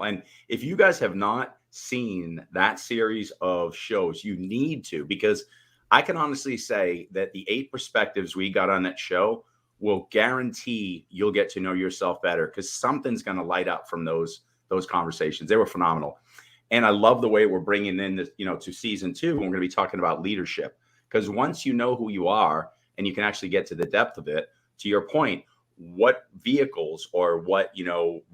And if you guys have not seen that series of shows, you need to, because I can honestly say that the 8 perspectives we got on that show will guarantee you'll get to know yourself better, because something's going to light up from those conversations. They were phenomenal. And I love the way we're bringing in this, to season 2. And we're going to be talking about leadership, because once you know who you are and you can actually get to the depth of it, to your point, what vehicles or what,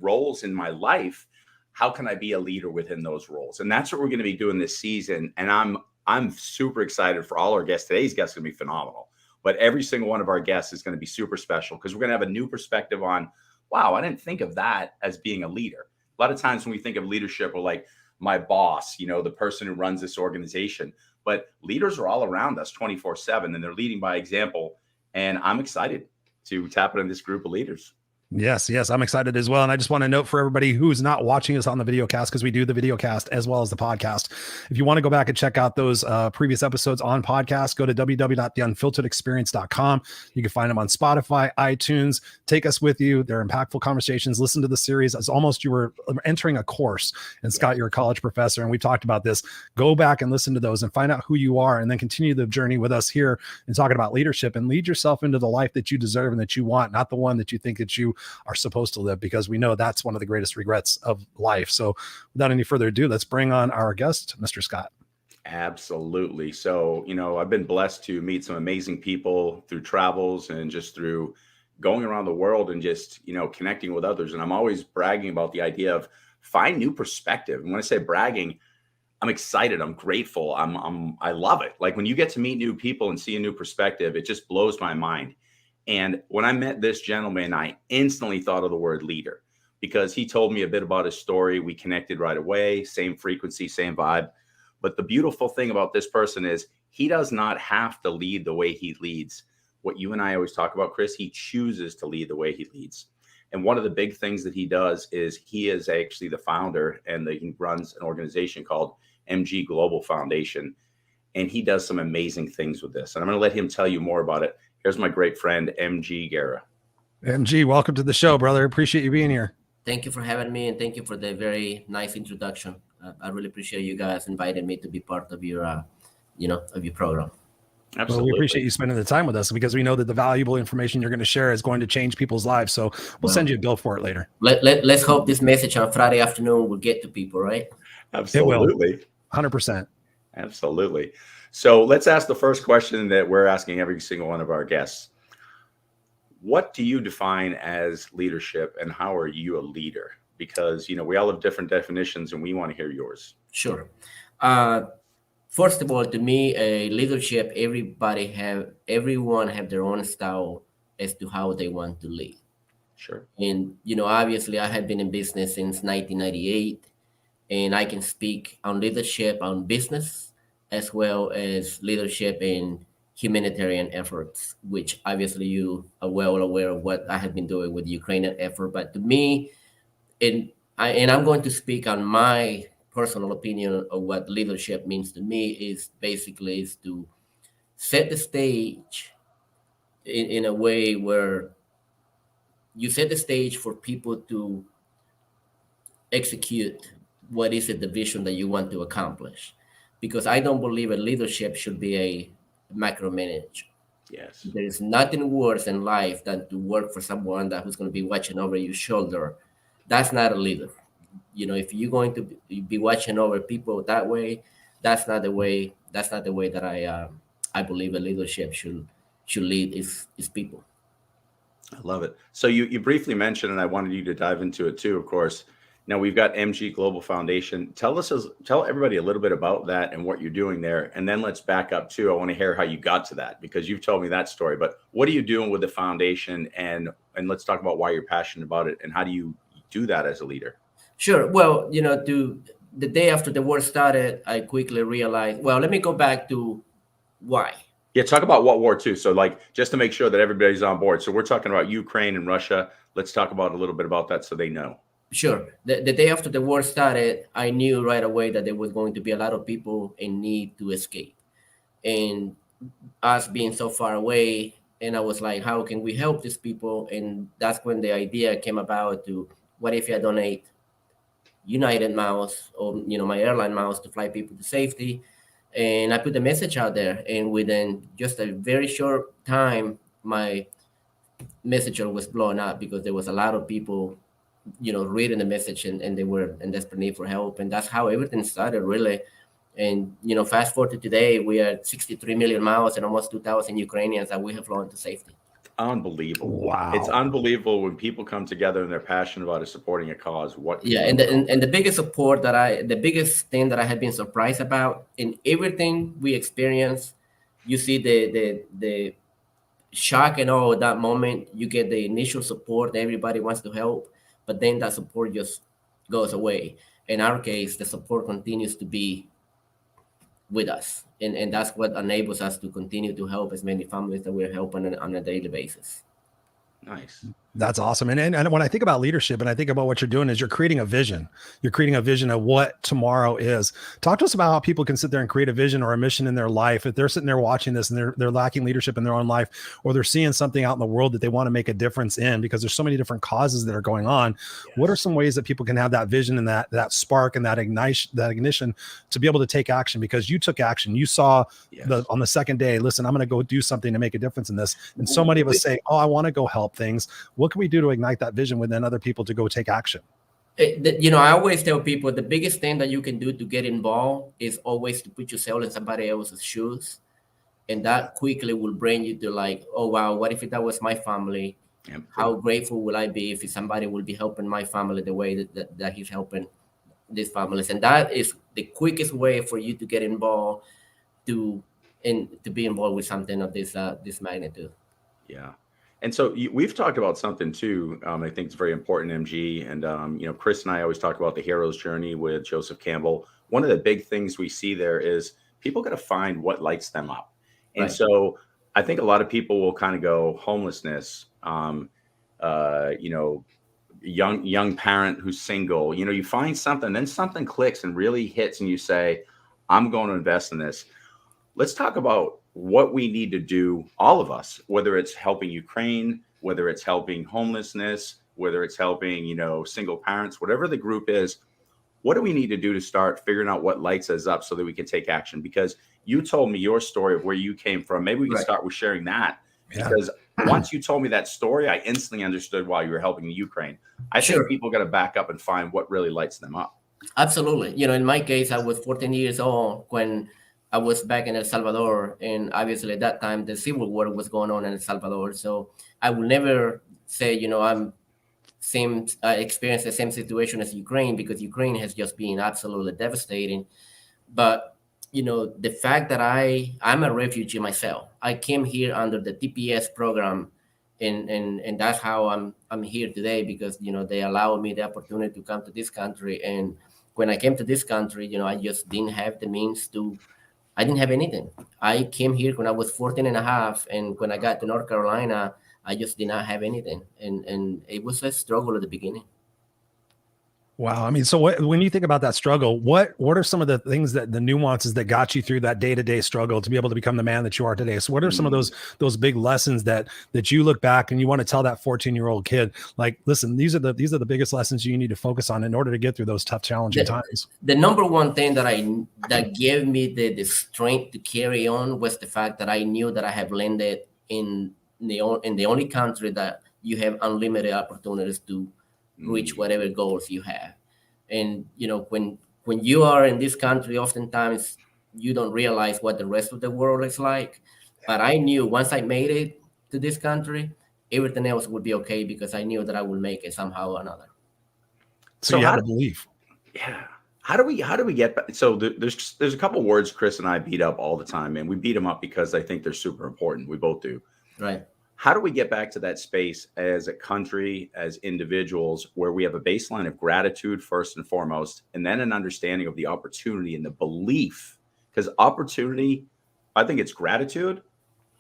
roles in my life, how can I be a leader within those roles? And that's what we're going to be doing this season. And I'm super excited for all our guests. Today's guest is going to be phenomenal, but every single one of our guests is going to be super special, because we're going to have a new perspective on, wow, I didn't think of that as being a leader. A lot of times when we think of leadership, we're like, my boss, the person who runs this organization. But leaders are all around us 24/7, and they're leading by example. And I'm excited to tap into this group of leaders. Yes, I'm excited as well. And I just want to note for everybody who's not watching us on the video cast, because we do the video cast as well as the podcast. If you want to go back and check out those previous episodes on podcast, go to www.theunfilteredexperience.com. You can find them on Spotify, iTunes. Take us with you. They're impactful conversations. Listen to the series as almost you were entering a course. And Scott, you're a college professor, and we talked about this. Go back and listen to those and find out who you are, and then continue the journey with us here and talking about leadership, and lead yourself into the life that you deserve and that you want, not the one that you think that you are supposed to live, because we know that's one of the greatest regrets of life. So without any further ado, let's bring on our guest, Mr. Scott. Absolutely. So, I've been blessed to meet some amazing people through travels and just through going around the world and just, connecting with others. And I'm always bragging about the idea of find new perspective. And when I say bragging, I'm excited. I'm grateful. I love it. Like when you get to meet new people and see a new perspective, it just blows my mind. And when I met this gentleman, I instantly thought of the word leader, because he told me a bit about his story. We connected right away, same frequency, same vibe. But the beautiful thing about this person is he does not have to lead the way he leads. What you and I always talk about, Chris, he chooses to lead the way he leads. And one of the big things that he does is he is actually the founder, and he runs an organization called MG Global Foundation. And he does some amazing things with this. And I'm going to let him tell you more about it. Here's my great friend, MG Guerra. MG, welcome to the show, brother. Appreciate you being here. Thank you for having me, and thank you for the very nice introduction. I really appreciate you guys inviting me to be part of your, of your program. Absolutely. Well, we appreciate you spending the time with us, because we know that the valuable information you're going to share is going to change people's lives. So we'll send you a bill for it later. Let's hope this message on Friday afternoon will get to people, right? Absolutely. It will. 100%. Absolutely. So let's ask the first question that we're asking every single one of our guests. What do you define as leadership, and how are you a leader? Because, we all have different definitions, and we want to hear yours. Sure. First of all, to me, leadership, everyone have their own style as to how they want to lead. Sure. And, obviously I have been in business since 1998, and I can speak on leadership, on business, as well as leadership in humanitarian efforts, which obviously you are well aware of what I have been doing with the Ukrainian effort. But to me, and I'm going to speak on my personal opinion of what leadership means to me, is to set the stage in a way where you set the stage for people to execute what is it, the vision that you want to accomplish. Because I don't believe a leadership should be a micromanager. Yes. There is nothing worse in life than to work for someone who's going to be watching over your shoulder. That's not a leader. If you're going to be watching over people that way, that's not the way that I believe a leadership should lead is people. I love it. So you briefly mentioned, and I wanted you to dive into it too, of course. Now we've got MG Global Foundation. Tell everybody a little bit about that and what you're doing there. And then let's back up too. I want to hear how you got to that, because you've told me that story, but what are you doing with the foundation, and let's talk about why you're passionate about it, and how do you do that as a leader? Sure. Well, the day after the war started, I quickly realized, let me go back to why. Yeah. Talk about what war too. So just to make sure that everybody's on board. So we're talking about Ukraine and Russia. Let's talk about a little bit about that so they know. Sure. The day after the war started, I knew right away that there was going to be a lot of people in need to escape. And us being so far away, and I was like, how can we help these people? And that's when the idea came about to, what if I donate United miles, or my airline miles, to fly people to safety. And I put the message out there, and within just a very short time, my messenger was blown up because there was a lot of people, reading the message, and they were in desperate need for help. And that's how everything started, really. And fast forward to today, we are 63 million miles and almost 2,000 Ukrainians that we have flown to safety. Unbelievable. Wow. It's unbelievable when people come together and they're passionate about it, supporting a cause. And the biggest support the biggest thing that I have been surprised about in everything we experience, you see the shock and all at that moment. You get the initial support, everybody wants to help, but then that support just goes away. In our case, the support continues to be with us, and that's what enables us to continue to help as many families that we're helping on a daily basis. Nice. That's awesome. And when I think about leadership and I think about what you're doing is you're creating a vision. You're creating a vision of what tomorrow is. Talk to us about how people can sit there and create a vision or a mission in their life. If they're sitting there watching this and they're lacking leadership in their own life, or they're seeing something out in the world that they want to make a difference in, because there's so many different causes that are going on. Yes. What are some ways that people can have that vision and that spark and that ignition to be able to take action? Because you took action. You saw on the second day, listen, I'm going to go do something to make a difference in this. And so many of us say, oh, I want to go help things. What can we do to ignite that vision within other people to go take action? I always tell people the biggest thing that you can do to get involved is always to put yourself in somebody else's shoes. And that quickly will bring you to like, oh, wow, what if that was my family? Yep. How grateful will I be if somebody will be helping my family the way that he's helping these families? And that is the quickest way for you to get involved, to be involved with something of this magnitude. Yeah. And so we've talked about something too. I think it's very important, MG. And, Chris and I always talk about the hero's journey with Joseph Campbell. One of the big things we see there is people got to find what lights them up. And right. So I think a lot of people will kind of go homelessness, young parent who's single, you find something, then something clicks and really hits and you say, I'm going to invest in this. Let's talk about what we need to do, all of us, whether it's helping Ukraine, whether it's helping homelessness, whether it's helping, single parents, whatever the group is. What do we need to do to start figuring out what lights us up so that we can take action? Because you told me your story of where you came from. Maybe we can start with sharing that. Yeah. Because once you told me that story, I instantly understood why you were helping the Ukraine. I think people got to back up and find what really lights them up. Absolutely. In my case, I was 14 years old when I was back in El Salvador, and obviously at that time the civil war was going on in El Salvador. So I will never say, I'm experienced the same situation as Ukraine, because Ukraine has just been absolutely devastating. But the fact that I'm a refugee myself, I came here under the TPS program, and that's how I'm here today, because they allowed me the opportunity to come to this country. And when I came to this country, I just didn't have the means to. I didn't have anything. I came here when I was 14 and a half. And when I got to North Carolina, I just did not have anything. And it was a struggle at the beginning. Wow. I mean, so when you think about that struggle, what are some of the things the nuances that got you through that day-to-day struggle to be able to become the man that you are today? So what are some of those big lessons that you look back and you want to tell that 14-year-old kid, like, listen, these are the biggest lessons you need to focus on in order to get through those tough, challenging times? The number one thing that gave me the strength to carry on was the fact that I knew that I have landed in the only country that you have unlimited opportunities to reach whatever goals you have. And when you are in this country, oftentimes you don't realize what the rest of the world is like. But I knew once I made it to this country, everything else would be okay, because I knew that I would make it somehow or another. So you have to believe. Yeah. How do we get back? So there's a couple words Chris and I beat up all the time, and we beat them up because I think they're super important. We both do. Right. How do we get back to that space as a country, as individuals, where we have a baseline of gratitude first and foremost, and then an understanding of the opportunity and the belief? Because opportunity, I think it's gratitude,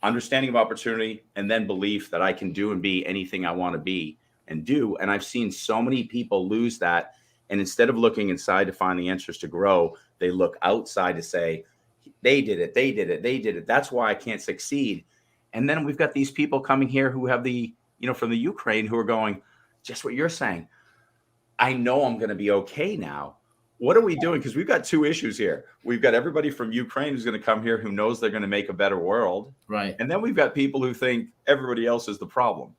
understanding of opportunity, and then belief that I can do and be anything I want to be and do. And I've seen so many people lose that. And instead of looking inside to find the answers to grow, they look outside to say, they did it. That's why I can't succeed. And then we've got these people coming here who have from the Ukraine, who are going, just what you're saying. I know I'm going to be okay now. What are we doing? Because we've got two issues here. We've got everybody from Ukraine who's going to come here who knows they're going to make a better world. Right. And then we've got people who think everybody else is the problem.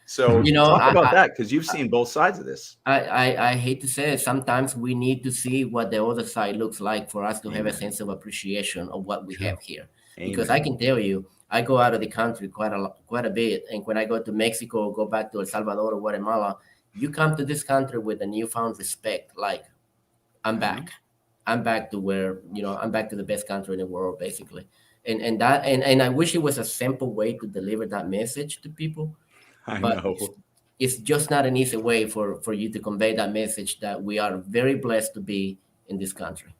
So You know, talk about that, because you've seen both sides of this. I hate to say it. Sometimes we need to see what the other side looks like for us to have a sense of appreciation of what we have here. Because I can tell you, I go out of the country quite a bit. And when I go to Mexico, or go back to El Salvador or Guatemala, you come to this country with a newfound respect. Like, I'm back. I'm back to where, I'm back to the best country in the world, basically. And I wish it was a simple way to deliver that message to people. I know. It's just not an easy way for you to convey that message that we are very blessed to be in this country.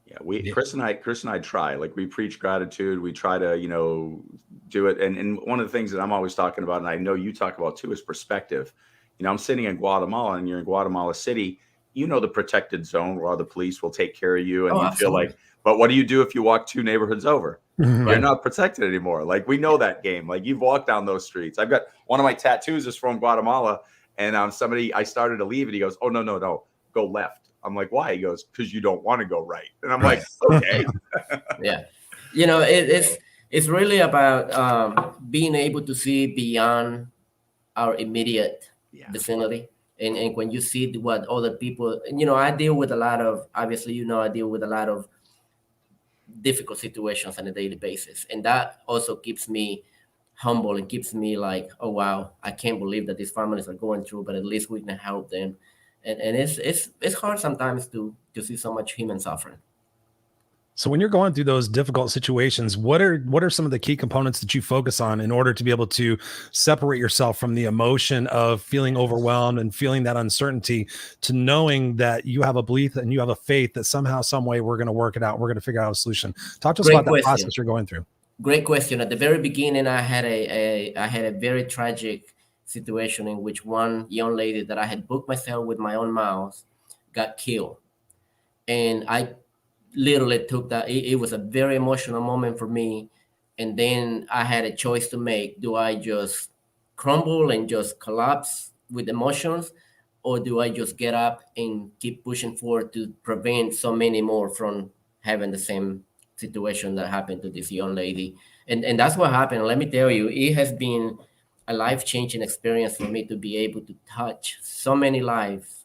Yeah, Chris and I try. Like, we preach gratitude. We try to, do it. And one of the things that I'm always talking about, and I know you talk about too, is perspective. I'm sitting in Guatemala, and you're in Guatemala City. The protected zone where all the police will take care of you, and you feel like, but what do you do if you walk 2 neighborhoods over? You're not protected anymore. Like, we know that game. Like, you've walked down those streets. I've got one of my tattoos is from Guatemala, and I started to leave, and he goes, "Oh, no, go left." I'm like, "Why?" He goes, "Because you don't want to go right." And I'm like, "Okay." Yeah, it's really about being able to see beyond our immediate vicinity. And when you see what other people, I deal with a lot of, obviously, I deal with a lot of difficult situations on a daily basis. And that also keeps me humble and keeps me like, oh, wow, I can't believe that these families are going through, but at least we can help them. And it's hard sometimes to see so much human suffering. So when you're going through those difficult situations, what are some of the key components that you focus on in order to be able to separate yourself from the emotion of feeling overwhelmed and feeling that uncertainty, to knowing that you have a belief and you have a faith that somehow, some way, we're going to work it out. We're going to figure out a solution. Talk to us about that process you're going through. Great question. At the very beginning, I had a very tragic situation in which one young lady that I had booked myself with my own mouth got killed. And I literally took that. It was a very emotional moment for me. And then I had a choice to make. Do I just crumble and just collapse with emotions? Or do I just get up and keep pushing forward to prevent so many more from having the same situation that happened to this young lady? And that's what happened. Let me tell you, it has been a life-changing experience for me to be able to touch so many lives.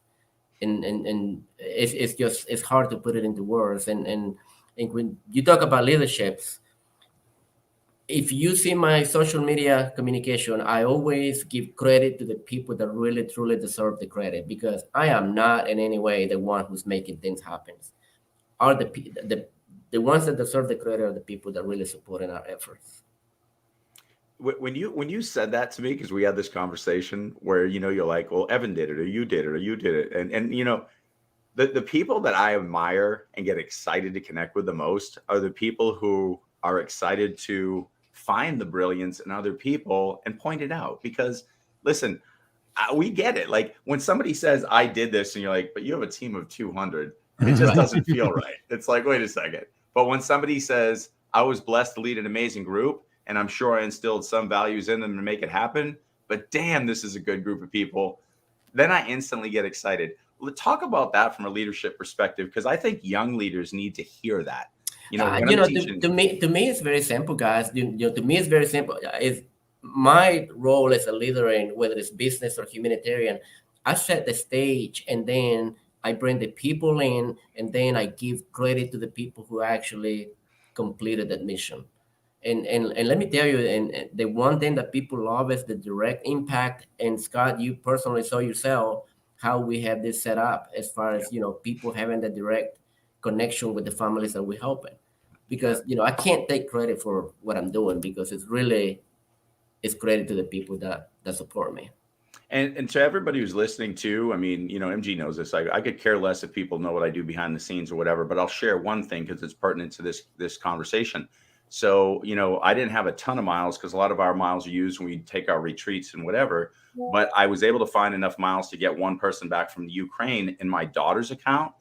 And it's hard to put it into words. And when you talk about leaderships, if you see my social media communication, I always give credit to the people that really truly deserve the credit, because I am not in any way the one who's making things happen. Are the ones that deserve the credit are the people that really support in our efforts. When you said that to me, because we had this conversation where, you're like, well, Evan did it, or you did it, or you did it. And the people that I admire and get excited to connect with the most are the people who are excited to find the brilliance in other people and point it out. Because listen, we get it. Like, when somebody says, I did this, and you're like, but you have a team of 200, it just doesn't feel right. It's like, wait a second. But when somebody says, I was blessed to lead an amazing group, and I'm sure I instilled some values in them to make it happen, but damn, this is a good group of people, then I instantly get excited. Talk about that from a leadership perspective, because I think young leaders need to hear that. To me, it's very simple, guys. To me, it's very simple. It's my role as a leader, in whether it's business or humanitarian, I set the stage, and then I bring the people in, and then I give credit to the people who actually completed that mission. And let me tell you, and the one thing that people love is the direct impact. And Scott, you personally saw yourself how we have this set up, as far as, people having the direct connection with the families that we're helping. Because, I can't take credit for what I'm doing, because it's credit to the people that support me. And to everybody who's listening too, I mean, MG knows this. I could care less if people know what I do behind the scenes or whatever, but I'll share one thing because it's pertinent to this conversation. So, I didn't have a ton of miles, because a lot of our miles are used when we take our retreats and whatever, but I was able to find enough miles to get one person back from the Ukraine in my daughter's account.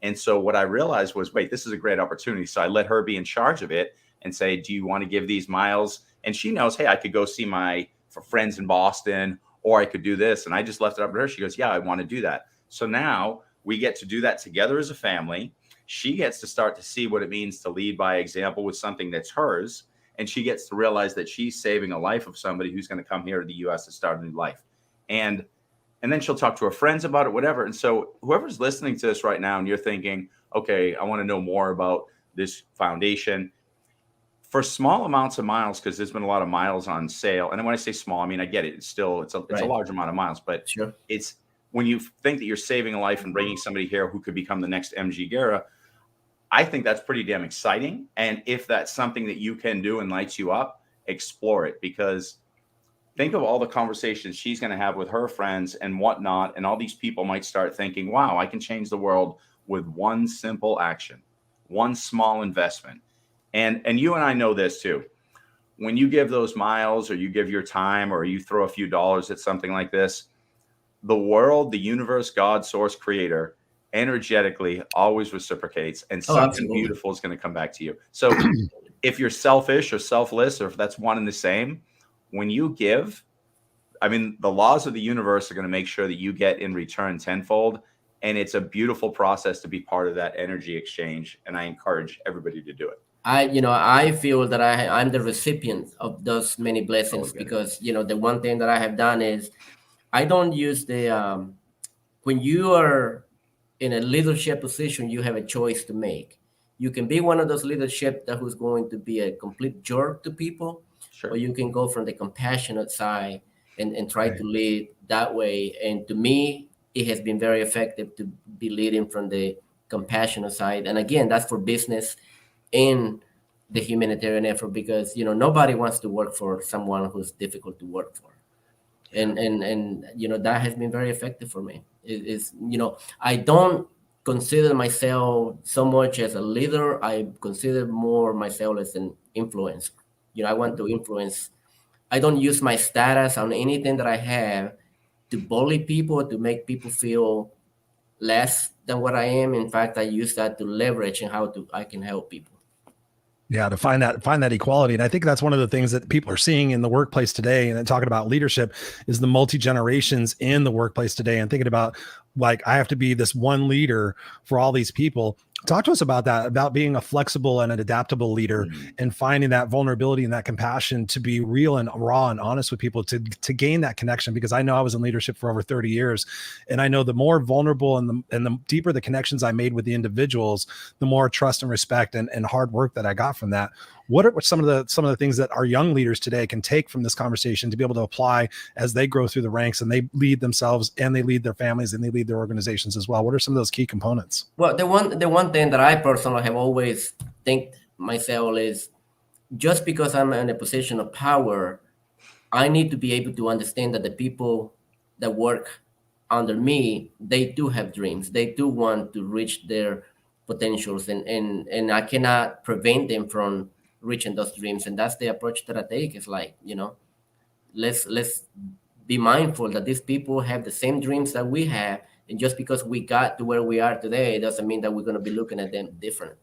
And so what I realized was, wait, this is a great opportunity. So I let her be in charge of it and say, do you want to give these miles? And she knows, hey, I could go see my friends in Boston, or I could do this. And I just left it up to her. She goes, yeah, I want to do that. So now we get to do that together as a family. She gets to start to see what it means to lead by example with something that's hers. And she gets to realize that she's saving a life of somebody who's going to come here to the US to start a new life. And then she'll talk to her friends about it, whatever. And so whoever's listening to this right now and you're thinking, okay, I want to know more about this foundation, for small amounts of miles, because there's been a lot of miles on sale. And when I say small, I mean, I get it. It's a large amount of miles, but sure. It's when you think that you're saving a life and bringing somebody here who could become the next MG Guerra, I think that's pretty damn exciting. And if that's something that you can do and lights you up, explore it, because think of all the conversations she's going to have with her friends and whatnot. And all these people might start thinking, wow, I can change the world with one simple action, one small investment. And you and I know this too. When you give those miles or you give your time or you throw a few dollars at something like this, the world, the universe, God, source, creator, energetically always reciprocates, and something beautiful is going to come back to you. So if you're selfish or selfless, or if that's one and the same, when you give, I mean, the laws of the universe are going to make sure that you get in return tenfold. And it's a beautiful process to be part of that energy exchange. And I encourage everybody to do it. I feel that I'm the recipient of those many blessings because, the one thing that I have done is I don't use when you are in a leadership position, you have a choice to make. You can be one of those leadership who's going to be a complete jerk to people, sure, or you can go from the compassionate side and try to lead that way. And to me, it has been very effective to be leading from the compassionate side. And again, that's for business in the humanitarian effort, because nobody wants to work for someone who's difficult to work for, and that has been very effective for me. I don't consider myself so much as a leader. I consider more myself as an influencer. I want to influence. I don't use my status on anything that I have to bully people, to make people feel less than what I am. In fact, I use that to leverage and how I can help people. Yeah, to find that equality. And I think that's one of the things that people are seeing in the workplace today. And then talking about leadership is the multi-generations in the workplace today, and thinking about, like, I have to be this one leader for all these people. Talk to us about that, about being a flexible and an adaptable leader, and finding that vulnerability and that compassion to be real and raw and honest with people to gain that connection. Because I know I was in leadership for over 30 years, and I know the more vulnerable and the deeper the connections I made with the individuals, the more trust and respect and hard work that I got from that. What are some of the things that our young leaders today can take from this conversation to be able to apply as they grow through the ranks and they lead themselves and they lead their families and they lead their organizations as well? What are some of those key components? Well, the one thing that I personally have always think myself is, just because I'm in a position of power, I need to be able to understand that the people that work under me, they do have dreams. They do want to reach their potentials, and I cannot prevent them from reaching those dreams. And that's the approach that I take. It's like, let's be mindful that these people have the same dreams that we have. And just because we got to where we are today, doesn't mean that we're going to be looking at them different.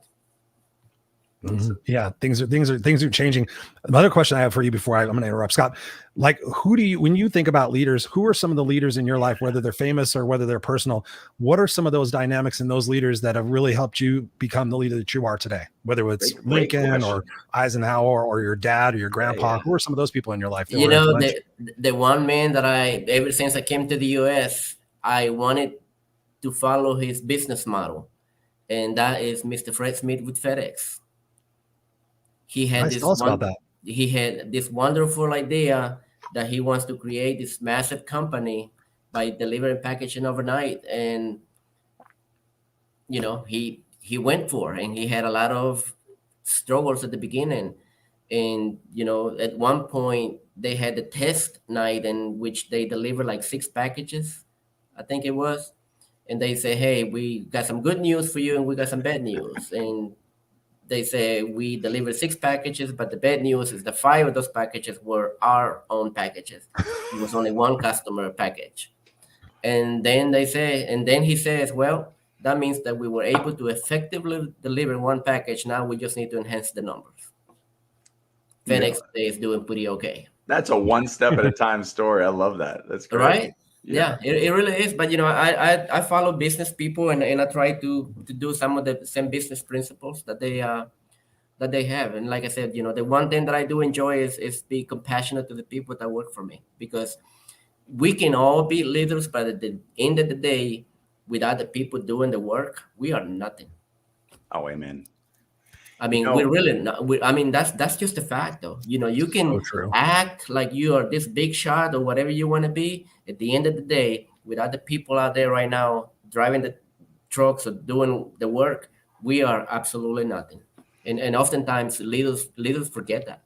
Mm-hmm. Yeah, things are changing. Another question I have for you before I'm going to interrupt, Scott, like, when you think about leaders, who are some of the leaders in your life, whether they're famous or whether they're personal? What are some of those dynamics and those leaders that have really helped you become the leader that you are today? Whether it's Lincoln or Eisenhower or your dad or your grandpa, who are some of those people in your life? The one man that ever since I came to the US, I wanted to follow his business model, and that is Mr. Fred Smith with FedEx. He had He had this wonderful idea that he wants to create this massive company by delivering packaging overnight, and he went for it, and he had a lot of struggles at the beginning. And at one point they had the test night in which they delivered like 6 packages, I think it was, and they say, hey, we got some good news for you and we got some bad news. And they say, we delivered 6 packages, but the bad news is the 5 of those packages were our own packages. It was only one customer package. And then he says, well, that means that we were able to effectively deliver 1 package. Now we just need to enhance the numbers. FedEx is doing pretty okay. That's a one step at a time story. I love that. That's great. Right? Yeah, it really is. But I follow business people, and I try to do some of the same business principles that they have. And like I said, the one thing that I do enjoy is be compassionate to the people that work for me, because we can all be leaders, but at the end of the day, without the people doing the work, we are nothing. Oh, amen. I mean, we're really not. I mean, that's just a fact, though. You can So true. act like you are this big shot or whatever you want to be. At the end of the day, without the people out there right now driving the trucks or doing the work, we are absolutely nothing. And oftentimes leaders forget that.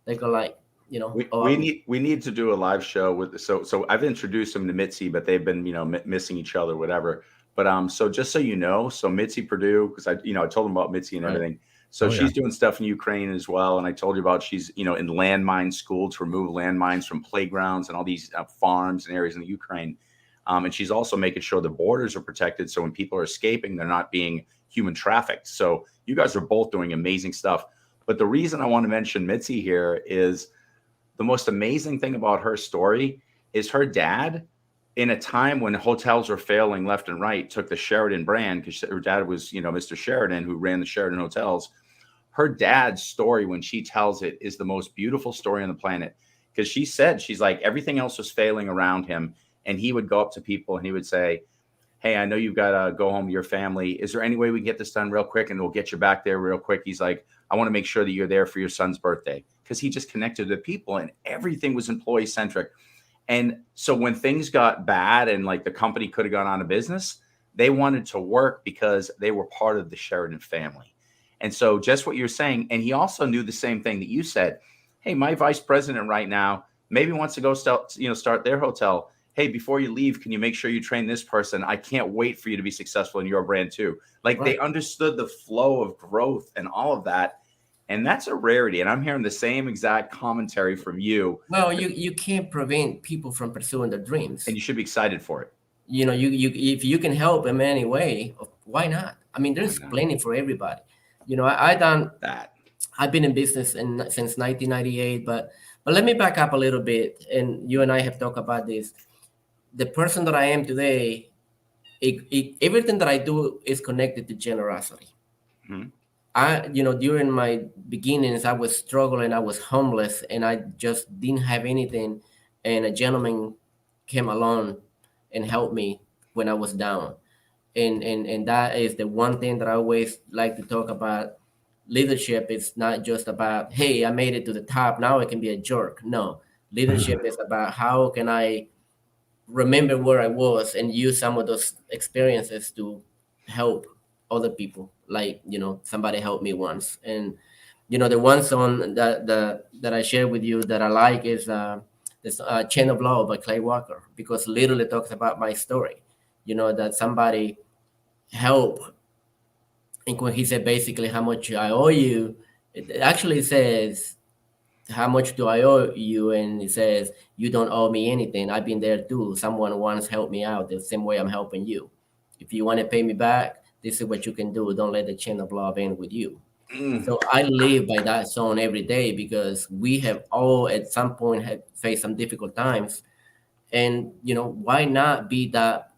They go like, we need to do a live show with so I've introduced them to Mitzi, but they've been missing each other, whatever. But so just so you know, so Mitzi Purdue, because I told them about Mitzi and everything. So she's doing stuff in Ukraine as well, and I told you about she's in landmine school to remove landmines from playgrounds and all these farms and areas in the Ukraine. And she's also making sure the borders are protected, so when people are escaping, they're not being human trafficked. So you guys are both doing amazing stuff. But the reason I want to mention Mitzi here is the most amazing thing about her story is her dad, in a time when hotels were failing left and right, took the Sheraton brand, because her dad was, Mr. Sheraton, who ran the Sheraton hotels. Her dad's story, when she tells it, is the most beautiful story on the planet, because she said, she's like, everything else was failing around him. And he would go up to people and he would say, hey, I know you've got to go home to your family. Is there any way we can get this done real quick? And we'll get you back there real quick. He's like, I want to make sure that you're there for your son's birthday, because he just connected to people and everything was employee centric. And so when things got bad and like the company could have gone out of business, they wanted to work because they were part of the Sheraton family. And so just what you're saying. And he also knew the same thing that you said. Hey, my vice president right now maybe wants to go start their hotel. Hey, before you leave, can you make sure you train this person? I can't wait for you to be successful in your brand too. Like They understood the flow of growth and all of that. And that's a rarity. And I'm hearing the same exact commentary from you. Well, you can't prevent people from pursuing their dreams. And you should be excited for it. You if you can help in any way, why not? I mean, there's plenty for everybody. I done that. I've been in business since 1998, but let me back up a little bit. And you and I have talked about this. The person that I am today, everything that I do is connected to generosity. Mm-hmm. During my beginnings, I was struggling. I was homeless, and I just didn't have anything. And a gentleman came along and helped me when I was down. And that is the one thing that I always like to talk about. Leadership is not just about, hey, I made it to the top, now I can be a jerk. No, leadership is about how can I remember where I was and use some of those experiences to help other people. Like, somebody helped me once. And, the one song that I share with you that I like is this Chain of Love by Clay Walker, because literally talks about my story, that somebody helped. And when he said basically how much I owe you, it actually says, how much do I owe you? And it says, you don't owe me anything. I've been there too. Someone once helped me out the same way I'm helping you. If you want to pay me back, this is what you can do. Don't let the chain of love end with you. So I live by that song every day, because we have all at some point had faced some difficult times. And, why not be that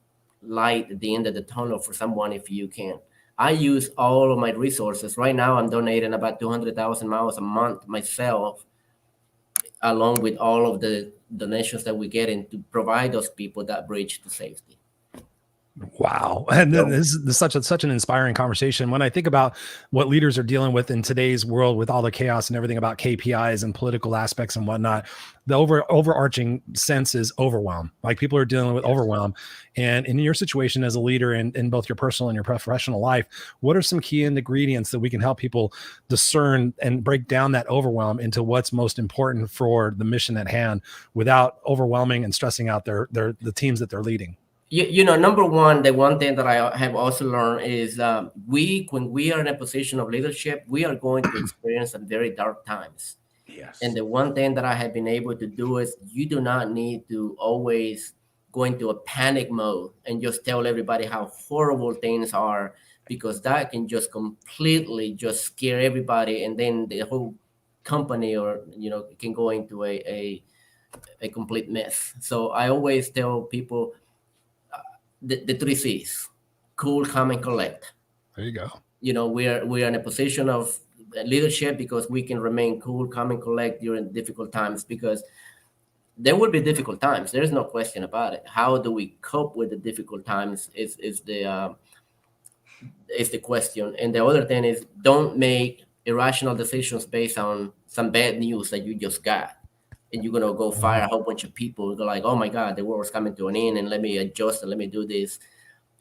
light at the end of the tunnel for someone if you can? I use all of my resources. Right now, I'm donating about 200,000 miles a month myself, along with all of the donations that we get in, to provide those people that bridge to safety. Wow. And this is such an inspiring conversation. When I think about what leaders are dealing with in today's world, with all the chaos and everything about KPIs and political aspects and whatnot, the overarching sense is overwhelm. Like, people are dealing with overwhelm. And in your situation as a leader in both your personal and your professional life, what are some key ingredients that we can help people discern and break down that overwhelm into what's most important for the mission at hand, without overwhelming and stressing out the teams that they're leading? Number one, the one thing that I have also learned is when we are in a position of leadership, we are going to experience some very dark times. Yes. And the one thing that I have been able to do is, you do not need to always go into a panic mode and just tell everybody how horrible things are, because that can just completely just scare everybody. And then the whole company, or, can go into a a complete mess. So I always tell people the 3 C's: cool, calm, and collect. There you go. You know, we're in a position of leadership because we can remain cool, calm, and collect during difficult times, because there will be difficult times. There is no question about it. How do we cope with the difficult times is the question. And the other thing is, don't make irrational decisions based on some bad news that you just got, and you're gonna go fire a whole bunch of people. Go like, oh my God, the world's coming to an end, and let me adjust and let me do this.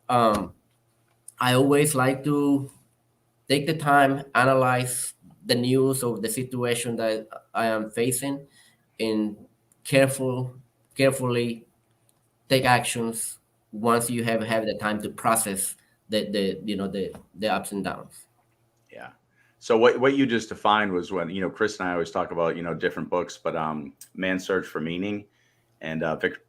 I always like to take the time, analyze the news of the situation that I am facing, and carefully take actions once you have the time to process the ups and downs. Yeah. So what you just defined was when, Chris and I always talk about, different books, but Man's Search for Meaning and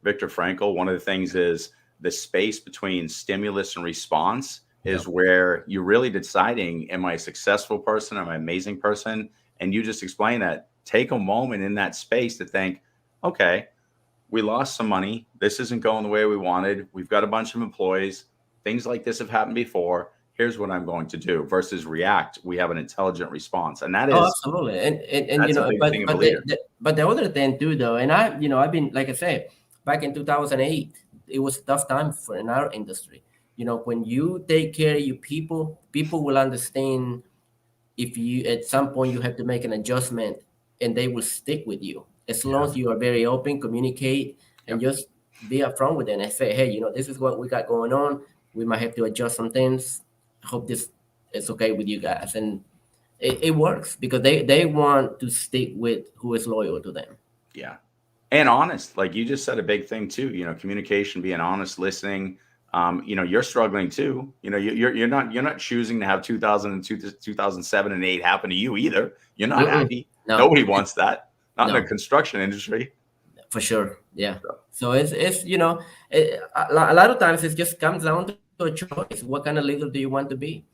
Viktor Frankl, one of the things is the space between stimulus and response is where you're really deciding, am I a successful person? Am I an amazing person? And you just explain that. Take a moment in that space to think, okay, we lost some money. This isn't going the way we wanted. We've got a bunch of employees. Things like this have happened before. Here's what I'm going to do, versus react. We have an intelligent response. And that is absolutely. And but the other thing too, though, and I've been, like I said, back in 2008, it was a tough time in our industry. When you take care of your people will understand if you, at some point, you have to make an adjustment, and they will stick with you. As long as you are very open, communicate, and just be upfront with them and say, hey, this is what we got going on. We might have to adjust some things. I hope this is okay with you guys. And it works because they want to stick with who is loyal to them. Yeah. And honest, like you just said, a big thing too, communication, being honest, listening. You're struggling too. You're not choosing to have 2000 and 2007 and 8 happen to you either. You're not happy. No. Nobody wants that. Not in the construction industry. For sure. Yeah. So it's a lot of times it just comes down to a choice. What kind of leader do you want to be?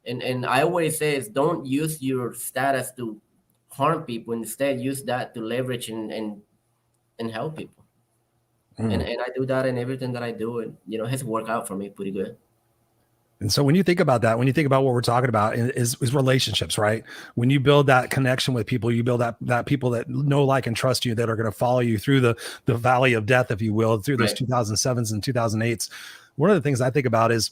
And I always say is, don't use your status to harm people. Instead, use that to leverage and help people. And I do that in everything that I do. And, it has worked out for me pretty good. And so when you think about that, when you think about what we're talking about is relationships, right? When you build that connection with people, you build that people that know, like, and trust you, that are going to follow you through the valley of death, if you will, through those 2007s and 2008s. One of the things I think about is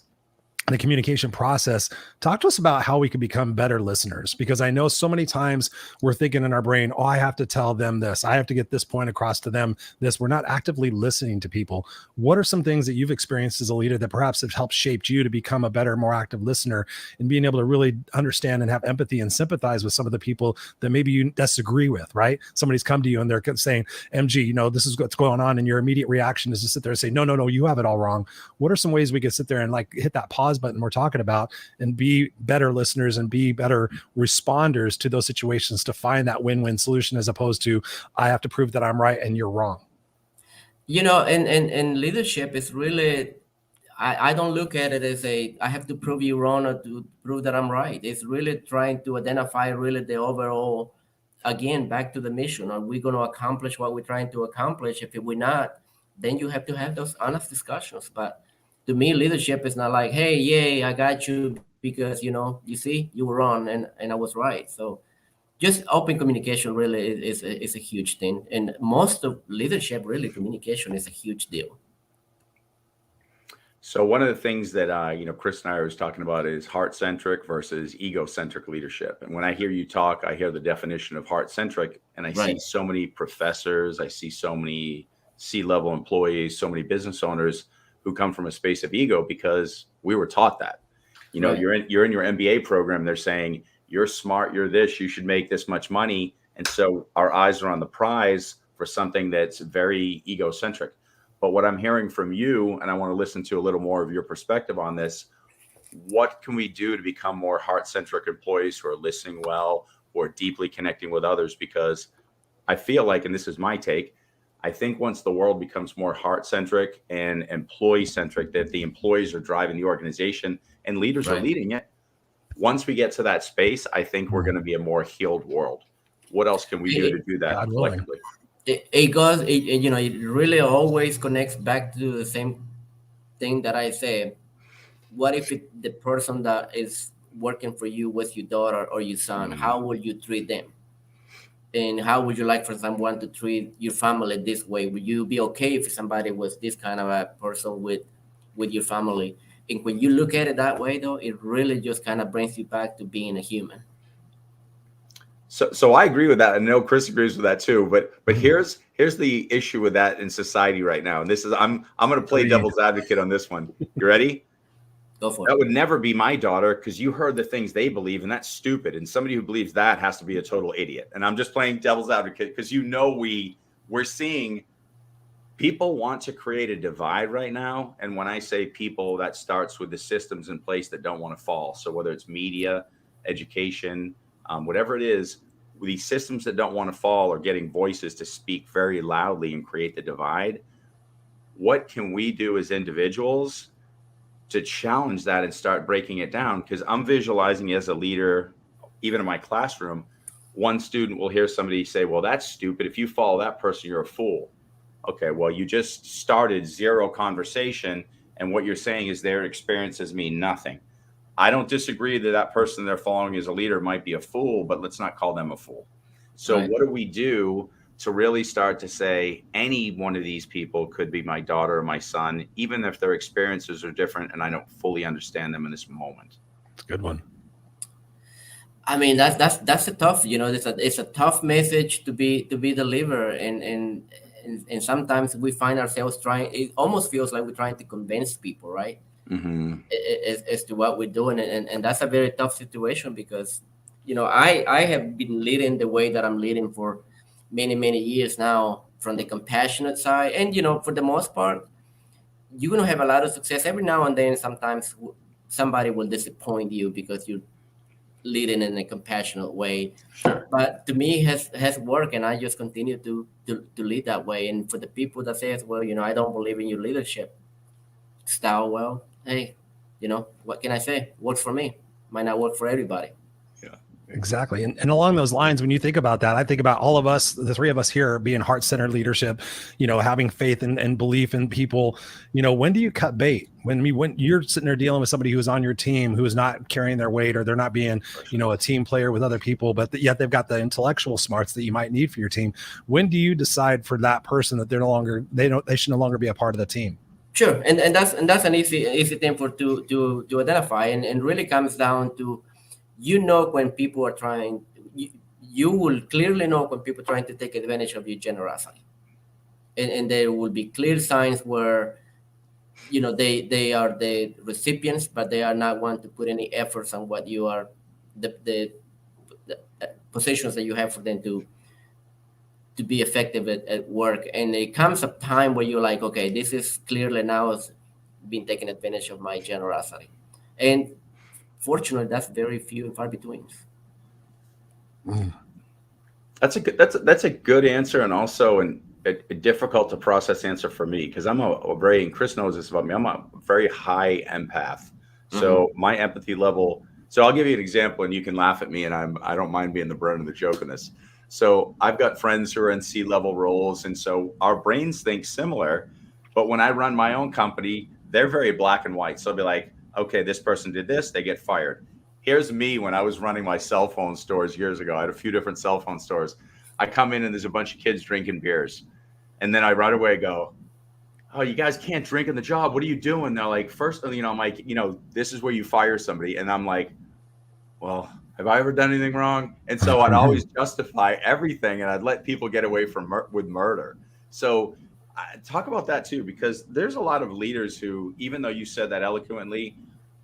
the communication process. Talk to us about how we can become better listeners, because I know so many times we're thinking in our brain, oh, I have to tell them this. I have to get this point across to them. We're not actively listening to people. What are some things that you've experienced as a leader that perhaps have helped shaped you to become a better, more active listener, and being able to really understand and have empathy and sympathize with some of the people that maybe you disagree with, right? Somebody's come to you and they're saying, MG, this is what's going on. And your immediate reaction is to sit there and say, no, you have it all wrong. What are some ways we could sit there and hit that pause button we're talking about and be better listeners and be better responders to those situations to find that win-win solution, as opposed to, I have to prove that I'm right and you're wrong? And leadership is really, I don't look at it as I have to prove you wrong or to prove that I'm right. It's really trying to identify really the overall, again, back to the mission. Are we going to accomplish what we're trying to accomplish? If we're not, then you have to have those honest discussions. But to me, leadership is not like, hey, yay, I got you because, you see, you were wrong and I was right. So just open communication really is a huge thing. And most of leadership, really, communication is a huge deal. So one of the things that, Chris and I was talking about is heart-centric versus egocentric leadership. And when I hear you talk, I hear the definition of heart-centric, and I see so many professors, I see so many C-level employees, so many business owners who come from a space of ego because we were taught that. You're in your MBA program, they're saying, you're smart, you're this, you should make this much money. And so our eyes are on the prize for something that's very egocentric. But what I'm hearing from you, and I want to listen to a little more of your perspective on this, what can we do to become more heart-centric employees who are listening well, who are deeply connecting with others? Because I feel like, and this is my take, I think once the world becomes more heart-centric and employee-centric, that the employees are driving the organization and leaders are leading it. Once we get to that space, I think we're going to be a more healed world. What else can we do to do that collectively? It goes, it really always connects back to the same thing that I say. What if the person that is working for you was your daughter or your son? How would you treat them? And how would you like for someone to treat your family this way? Would you be okay if somebody was this kind of a person with your family? And when you look at it that way, though, it really just kind of brings you back to being a human. So I agree with that. I know Chris agrees with that too. But here's the issue with that in society right now. And this is I'm going to play devil's advocate on this one. You ready? Go for it. That would never be my daughter, because you heard the things they believe, and that's stupid. And somebody who believes that has to be a total idiot. And I'm just playing devil's advocate because we're seeing people want to create a divide right now. And when I say people, that starts with the systems in place that don't want to fall. So whether it's media, education, whatever it is, these systems that don't want to fall are getting voices to speak very loudly and create the divide. What can we do as individuals to challenge that and start breaking it down? Because I'm visualizing as a leader, even in my classroom, one student will hear somebody say, well, that's stupid. If you follow that person, you're a fool. Okay, well, you just started zero conversation, and what you're saying is their experiences mean nothing. I don't disagree that that person they're following as a leader might be a fool, but let's not call them a fool. So What do we do to really start to say any one of these people could be my daughter or my son, even if their experiences are different and I don't fully understand them in this moment? It's a good one. I mean, that's a tough, it's a tough message to be delivered, and sometimes we find ourselves trying. It almost feels like we're trying to convince people, right? Mm-hmm. As to what we're doing, and that's a very tough situation because, I have been leading the way that I'm leading for many years now from the compassionate side, and for the most part, you're gonna have a lot of success. Every now and then, sometimes somebody will disappoint you because you're leading in a compassionate way. Sure. But to me, has worked, and I just continue to lead that way. And for the people that says, well, I don't believe in your leadership style, well, hey, what can I say? Works for me, might not work for everybody. Exactly. And along those lines, when you think about that, I think about all of us, the three of us here being heart-centered leadership, having faith and belief in people. When do you cut bait? When you're sitting there dealing with somebody who's on your team, who is not carrying their weight, or they're not being, a team player with other people, but yet they've got the intellectual smarts that you might need for your team. When do you decide for that person that they should no longer be a part of the team? Sure. And that's an easy thing to identify, and really comes down to, when people are trying, you will clearly know when people are trying to take advantage of your generosity. And there will be clear signs where, they are the recipients, but they are not want to put any efforts on what you are, the positions that you have for them to be effective at work. And it comes a time where you're like, okay, this is clearly now being taken advantage of my generosity. And fortunately, that's very few and far between. That's a good answer, and also a difficult to process answer for me, because I'm a very, and Chris knows this about me, I'm a very high empath. So my empathy level. So I'll give you an example, and you can laugh at me, and I don't mind being the brunt of the joke in this. So I've got friends who are in C-level roles, and so our brains think similar. But when I run my own company, they're very black and white. So I'll be like, okay, this person did this, they get fired. Here's me when I was running my cell phone stores years ago. I had a few different cell phone stores. I come in and there's a bunch of kids drinking beers. And then I right away go, oh, you guys can't drink in the job. What are you doing? They're like, first, I'm like, this is where you fire somebody. And I'm like, well, have I ever done anything wrong? And so I'd always justify everything, and I'd let people get away with murder. So talk about that too, because there's a lot of leaders who, even though you said that eloquently,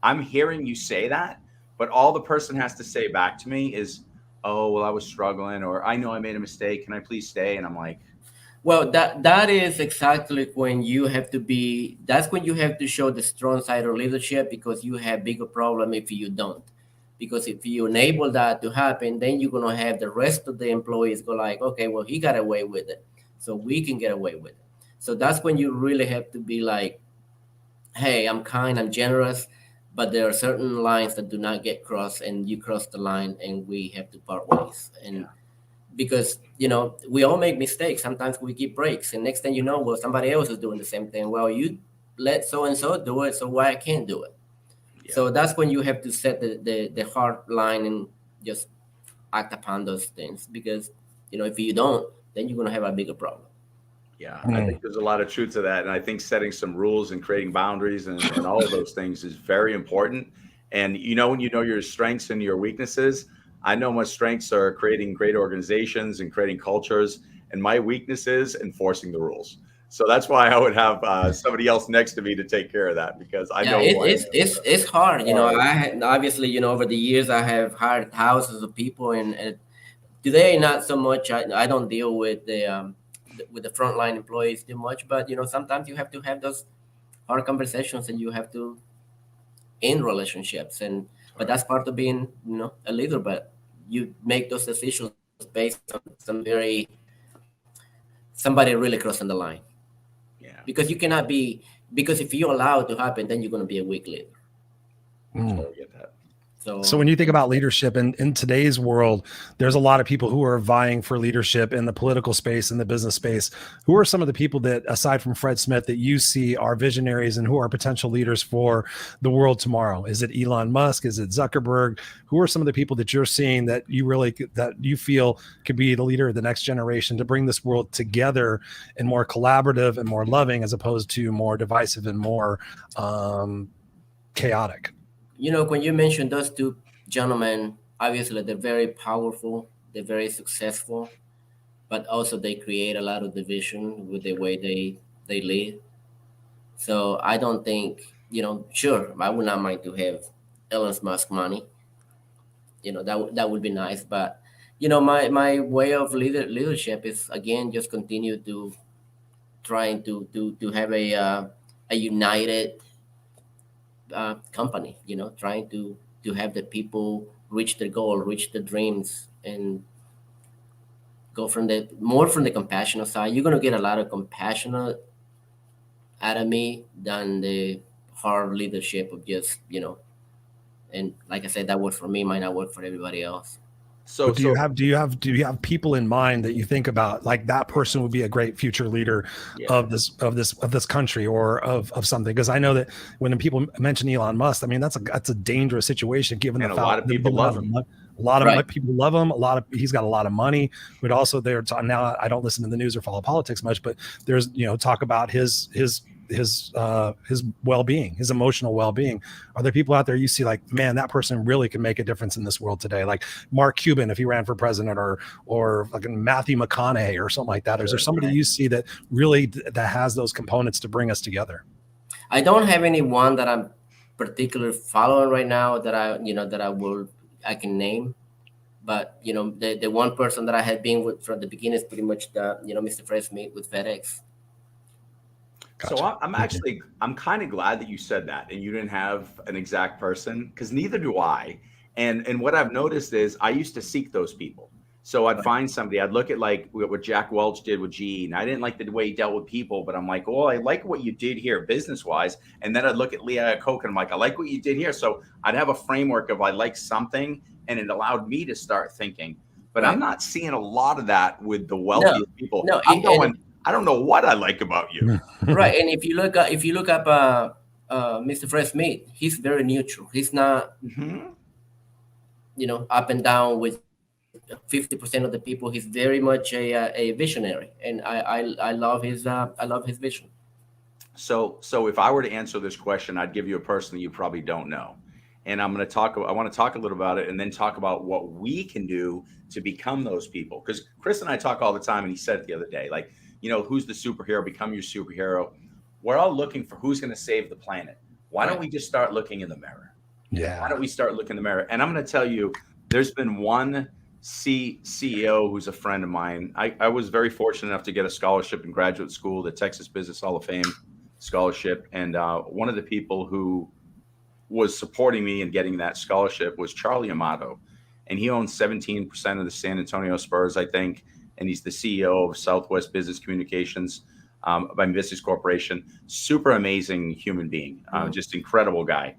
I'm hearing you say that, but all the person has to say back to me is, oh, well, I was struggling, or I know I made a mistake. Can I please stay? And I'm like, well, that is exactly when you have to that's when you have to show the strong side of leadership, because you have bigger problem if you don't. Because if you enable that to happen, then you're going to have the rest of the employees go like, okay, well, he got away with it, so we can get away with it. So that's when you really have to be like, hey, I'm kind, I'm generous, but there are certain lines that do not get crossed, and you cross the line and we have to part ways. And because we all make mistakes. Sometimes we give breaks, and next thing you know, well, somebody else is doing the same thing. Well, you let so and so do it, so why I can't do it? Yeah. So that's when you have to set the hard line and just act upon those things, because if you don't, then you're going to have a bigger problem. Yeah, I think there's a lot of truth to that, and I think setting some rules and creating boundaries and all of those things is very important. And when you know your strengths and your weaknesses, I know my strengths are creating great organizations and creating cultures, and my weakness is enforcing the rules. So that's why I would have somebody else next to me to take care of that, because I know it's hard. Obviously, over the years I have hired thousands of people, and today not so much. I don't deal with the frontline employees too much, but sometimes you have to have those hard conversations, and you have to end relationships, but that's part of being a leader. But you make those decisions based on somebody really crossing the line. Yeah, because you cannot be, because if you allow it to happen, then you're going to be a weak leader. I get that. So when you think about leadership in today's world, there's a lot of people who are vying for leadership in the political space, in the business space. Who are some of the people that, aside from Fred Smith, that you see are visionaries and who are potential leaders for the world tomorrow? Is it Elon Musk? Is it Zuckerberg? Who are some of the people that you're seeing that you feel could be the leader of the next generation to bring this world together and more collaborative and more loving, as opposed to more divisive and more chaotic? When you mentioned those two gentlemen, obviously they're very powerful, they're very successful, but also they create a lot of division with the way they lead. So I don't think, sure, I would not mind to have Elon Musk money. That would be nice. But, my way of leadership is, again, just continue to trying to have a united company, trying to have the people reach their goal, reach their dreams, and go from the compassionate side. You're going to get a lot of compassionate out of me than the hard leadership of just, and like I said, that works for me, might not work for everybody else. So do you have people in mind that you think about, like that person would be a great future leader of this country or of something? Because I know that when people mention Elon Musk, I mean that's a dangerous situation, given the fact a lot of people love him. A lot of people love him. He's got a lot of money, but also now I don't listen to the news or follow politics much, but there's talk about his well-being, his emotional well-being. Are there people out there you see like, man, that person really can make a difference in this world today? Like Mark Cuban, if he ran for president, or like Matthew McConaughey or something like that. Or is there somebody you see that really that has those components to bring us together? I don't have anyone that I'm particularly following right now that I can name. But the one person that I had been with from the beginning is pretty much Mr. Fred Smith with FedEx. Gotcha. So I'm kind of glad that you said that and you didn't have an exact person, because neither do I. And what I've noticed is I used to seek those people. So I'd find somebody, I'd look at like what Jack Welch did with GE, and I didn't like the way he dealt with people, but I'm like, oh, I like what you did here business wise. And then I'd look at Lee Iacocca and I'm like, I like what you did here. So I'd have a framework of I like something, and it allowed me to start thinking. But I'm not seeing a lot of that with the wealthiest people. No, I don't know what I like about you. Right. And if you look up Mr. Fred Smith, he's very neutral. He's not, up and down with 50% of the people. He's very much a visionary, and I love his vision. So if I were to answer this question, I'd give you a person that you probably don't know. And I want to talk a little about it, and then talk about what we can do to become those people. Because Chris and I talk all the time, and he said it the other day, like, who's the superhero? Become your superhero. We're all looking for who's going to save the planet. Why don't we just start looking in the mirror? Yeah. Why don't we start looking in the mirror? And I'm going to tell you, there's been one CEO who's a friend of mine. I was very fortunate enough to get a scholarship in graduate school, the Texas Business Hall of Fame scholarship. And one of the people who was supporting me in getting that scholarship was Charlie Amato. And he owns 17% of the San Antonio Spurs, I think. And he's the CEO of Southwest Business Communications by Business Corporation. Super amazing human being, just incredible guy.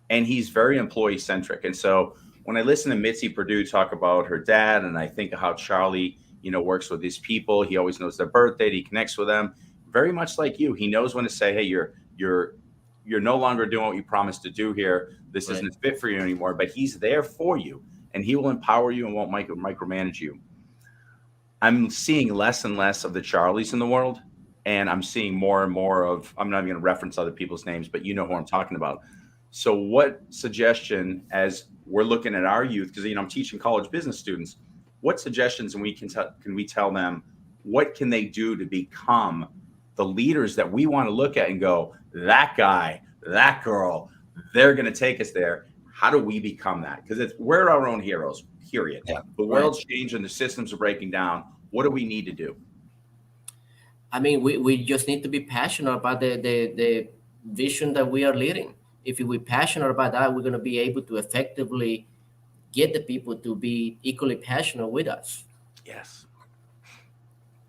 And he's very employee centric. And so when I listen to Mitzi Perdue talk about her dad, and I think of how Charlie, works with his people, he always knows their birthday, he connects with them. Very much like you, he knows when to say, hey, you're no longer doing what you promised to do here. This Right. isn't fit for you anymore, but he's there for you, and he will empower you and won't micromanage you. I'm seeing less and less of the Charlies in the world, and I'm seeing more and more of, I'm not even going to reference other people's names, but you know who I'm talking about. So what suggestion, as we're looking at our youth, because I'm teaching college business students, what suggestions can we tell them, what can they do to become the leaders that we want to look at and go, that guy, that girl, they're going to take us there. How do we become that? Because we're our own heroes, period. Yeah. The world's changing, the systems are breaking down. What do we need to do? I mean, we just need to be passionate about the vision that we are leading. If we're passionate about that, we're going to be able to effectively get the people to be equally passionate with us. Yes.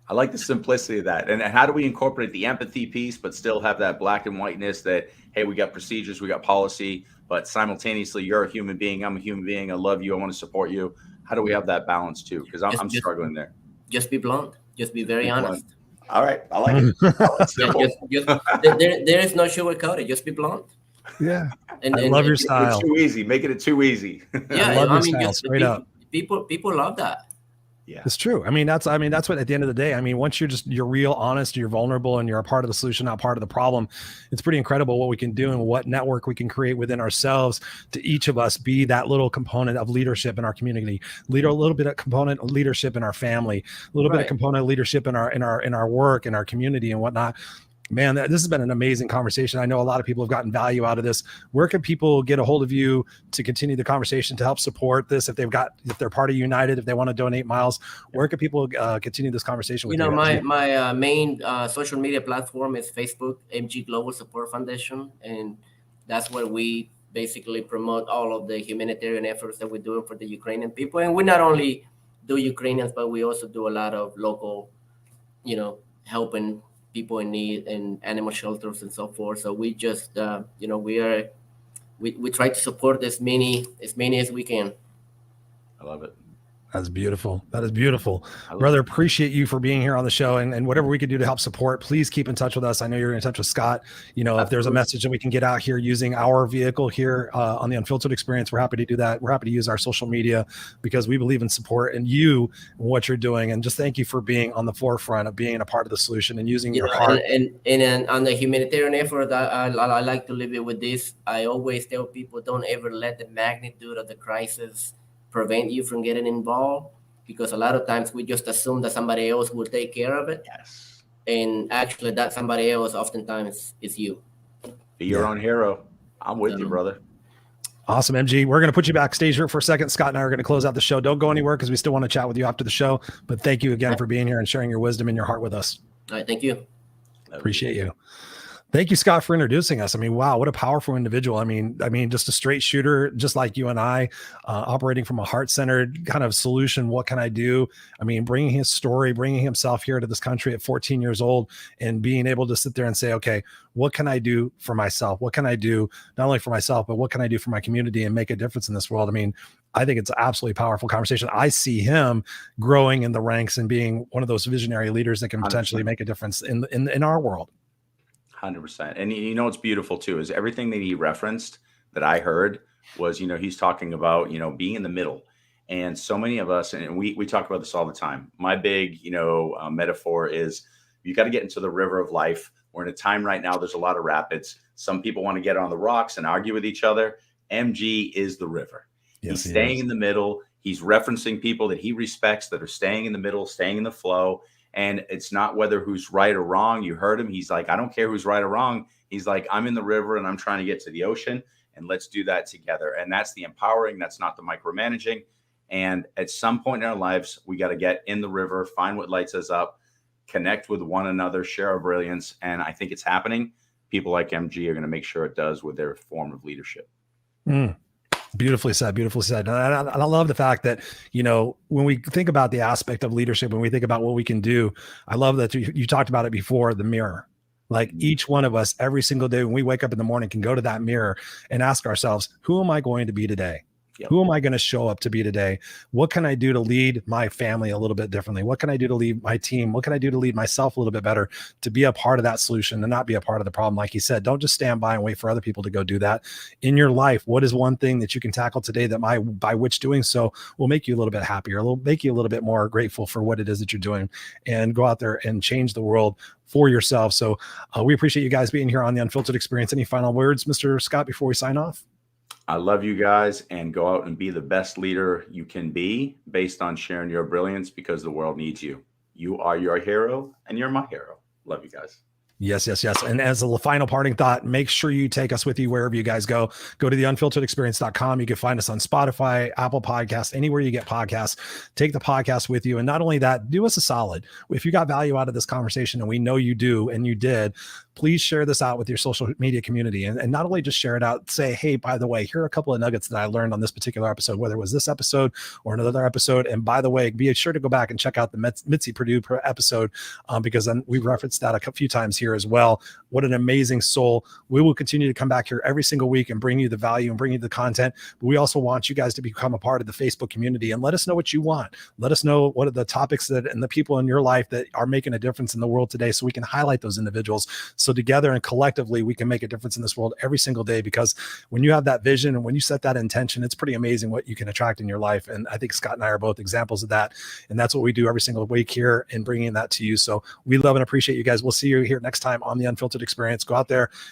I like the simplicity of that. And how do we incorporate the empathy piece, but still have that black and whiteness that, hey, we got procedures, we got policy, but simultaneously you're a human being, I'm a human being, I love you, I want to support you. How do we have that balance too? Because I'm struggling there. Just be blunt. Just be very honest. All right. I like it. There is no sugarcoated. Just be blunt. Yeah. And I love your style. It's too easy. Making it too easy. Yeah. I love your style, straight up. People love that. Yeah, it's true. That's what, at the end of the day, once you're real honest, you're vulnerable, and you're a part of the solution, not part of the problem, it's pretty incredible what we can do and what network we can create within ourselves to each of us be that little component of leadership in our community, a little bit of component of leadership in our family, a little bit of component of leadership in our work, in our community and whatnot. Man, this has been an amazing conversation. I know a lot of people have gotten value out of this. Where can people get a hold of you to continue the conversation, to help support this? If they're part of United, if they want to donate miles, where can people continue this conversation with you? My main social media platform is Facebook, MG Global Support Foundation. And that's where we basically promote all of the humanitarian efforts that we're doing for the Ukrainian people. And we not only do Ukrainians, but we also do a lot of local, helping people in need and animal shelters and so forth. So we just, we try to support as many as we can. I love it. That's beautiful. That is beautiful. Brother, appreciate you for being here on the show, and whatever we can do to help support, please keep in touch with us. I know you're in touch with Scott. If there's a message that we can get out here using our vehicle here on the Unfiltered experience, we're happy to do that. We're happy to use our social media because we believe in support and you and what you're doing. And just thank you for being on the forefront of being a part of the solution and using your heart. And on the humanitarian effort, I like to leave it with this. I always tell people, don't ever let the magnitude of the crisis prevent you from getting involved, because a lot of times we just assume that somebody else will take care of it. Yes. And actually that somebody else oftentimes is you. Be your own hero. I'm with you, brother. Awesome, MG. We're going to put you backstage here for a second. Scott and I are going to close out the show. Don't go anywhere because we still want to chat with you after the show. But thank you again for being here and sharing your wisdom and your heart with us. All right. Thank you. Appreciate you. Thank you, Scott, for introducing us. Wow, what a powerful individual. Just a straight shooter, just like you and I, operating from a heart-centered kind of solution. What can I do? Bringing his story, bringing himself here to this country at 14 years old and being able to sit there and say, okay, what can I do for myself? What can I do not only for myself, but what can I do for my community and make a difference in this world? I think it's an absolutely powerful conversation. I see him growing in the ranks and being one of those visionary leaders that can potentially make a difference in our world. 100%. And what's beautiful too is everything that he referenced that I heard was, he's talking about, being in the middle. And so many of us, and we talk about this all the time. My big, metaphor is you got to get into the river of life. We're in a time right now, there's a lot of rapids. Some people want to get on the rocks and argue with each other. MG is the river. Yes, he's staying in the middle. He's referencing people that he respects that are staying in the middle, staying in the flow. And it's not whether who's right or wrong. You heard him. He's like, I don't care who's right or wrong. He's like, I'm in the river and I'm trying to get to the ocean, and let's do that together. And that's the empowering. That's not the micromanaging. And at some point in our lives, we got to get in the river, find what lights us up, connect with one another, share our brilliance. And I think it's happening. People like MG are going to make sure it does with their form of leadership. Beautifully said. Beautifully said. And I love the fact that, when we think about the aspect of leadership, when we think about what we can do, I love that you talked about it before, the mirror. Like each one of us every single day when we wake up in the morning can go to that mirror and ask ourselves, who am I going to be today? Yep. Who am I going to show up to be today? What can I do to lead my family a little bit differently? What can I do to lead my team? What can I do to lead myself a little bit better, to be a part of that solution and not be a part of the problem? Like he said, don't just stand by and wait for other people to go do that. In your life, what is one thing that you can tackle today that by which doing so will make you a little bit happier, will make you a little bit more grateful for what it is that you're doing, and go out there and change the world for yourself. So we appreciate you guys being here on the Unfiltered Experience. Any final words, Mr. Scott, before we sign off? I love you guys, and go out and be the best leader you can be based on sharing your brilliance, because the world needs you. You are your hero, and you're my hero. Love you guys. Yes. And as a final parting thought, make sure you take us with you wherever you guys go. Go to the unfilteredexperience.com. You can find us on Spotify, Apple Podcasts, anywhere you get podcasts. Take the podcast with you. And not only that, do us a solid. If you got value out of this conversation, and we know you do, and you did, please share this out with your social media community. And not only just share it out, say, hey, by the way, here are a couple of nuggets that I learned on this particular episode, whether it was this episode or another episode. And by the way, be sure to go back and check out the Mitzi Purdue episode, because then we referenced that a few times here as well. What an amazing soul. We will continue to come back here every single week and bring you the value and bring you the content. But we also want you guys to become a part of the Facebook community, and let us know what you want. Let us know what are the topics that and the people in your life that are making a difference in the world today, so we can highlight those individuals. So together and collectively, we can make a difference in this world every single day, because when you have that vision and when you set that intention, it's pretty amazing what you can attract in your life. And I think Scott and I are both examples of that. And that's what we do every single week here in bringing that to you. So we love and appreciate you guys. We'll see you here next time on the Unfiltered Experience. Go out there